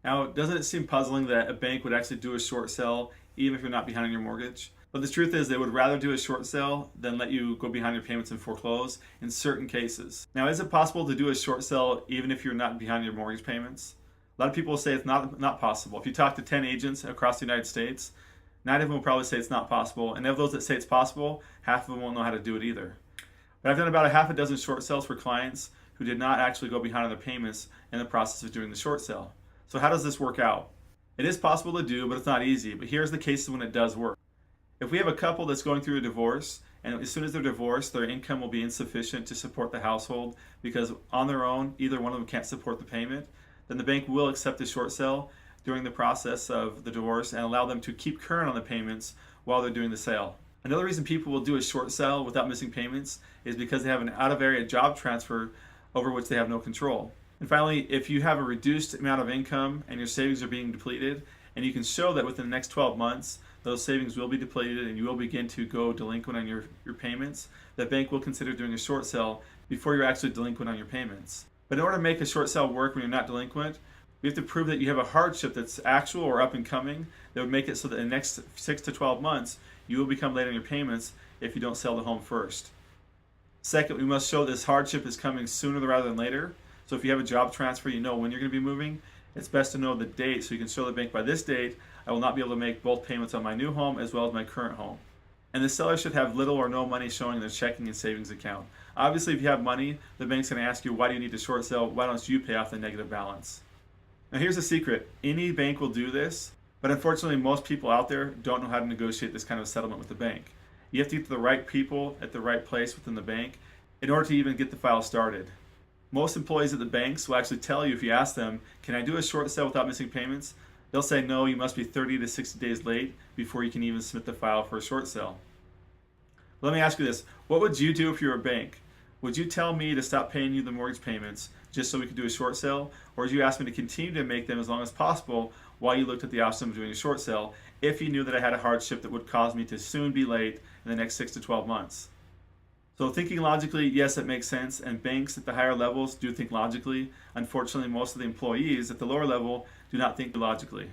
Now, doesn't it seem puzzling that a bank would actually do a short sale even if you're not behind on your mortgage? But the truth is, they would rather do a short sale than let you go behind your payments and foreclose in certain cases. Now, is it possible to do a short sale even if you're not behind your mortgage payments? A lot of people say it's not possible. If you talk to 10 agents across the United States, 9 of them will probably say it's not possible. And of those that say it's possible, half of them won't know how to do it either. But I've done about a half a dozen short sales for clients who did not actually go behind on their payments in the process of doing the short sale. So how does this work out? It is possible to do, but it's not easy. But here's the cases when it does work. If we have a couple that's going through a divorce, and as soon as they're divorced, their income will be insufficient to support the household because on their own, either one of them can't support the payment, then the bank will accept the short sale during the process of the divorce and allow them to keep current on the payments while they're doing the sale. Another reason people will do a short sale without missing payments is because they have an out-of-area job transfer over which they have no control. And finally, if you have a reduced amount of income and your savings are being depleted, and you can show that within the next 12 months, those savings will be depleted and you will begin to go delinquent on your payments, the bank will consider doing a short sale before you're actually delinquent on your payments. But in order to make a short sale work when you're not delinquent, we have to prove that you have a hardship that's actual or up and coming that would make it so that in the next 6 to 12 months, you will become late on your payments if you don't sell the home first. Second, we must show this hardship is coming sooner rather than later. So if you have a job transfer, you know when you're going to be moving. It's best to know the date so you can show the bank by this date, I will not be able to make both payments on my new home as well as my current home. And the seller should have little or no money showing in their checking and savings account. Obviously, if you have money, the bank's going to ask you, why do you need to short sell? Why don't you pay off the negative balance? Now here's the secret. Any bank will do this, but unfortunately most people out there don't know how to negotiate this kind of settlement with the bank. You have to get to the right people at the right place within the bank in order to even get the file started. Most employees at the banks will actually tell you if you ask them, can I do a short sale without missing payments? They'll say no, you must be 30 to 60 days late before you can even submit the file for a short sale. Let me ask you this, what would you do if you were a bank? Would you tell me to stop paying you the mortgage payments just so we could do a short sale? Or would you ask me to continue to make them as long as possible while you looked at the option of doing a short sale if you knew that I had a hardship that would cause me to soon be late in the next 6 to 12 months? So thinking logically, yes, it makes sense, and banks at the higher levels do think logically. Unfortunately, most of the employees at the lower level do not think logically.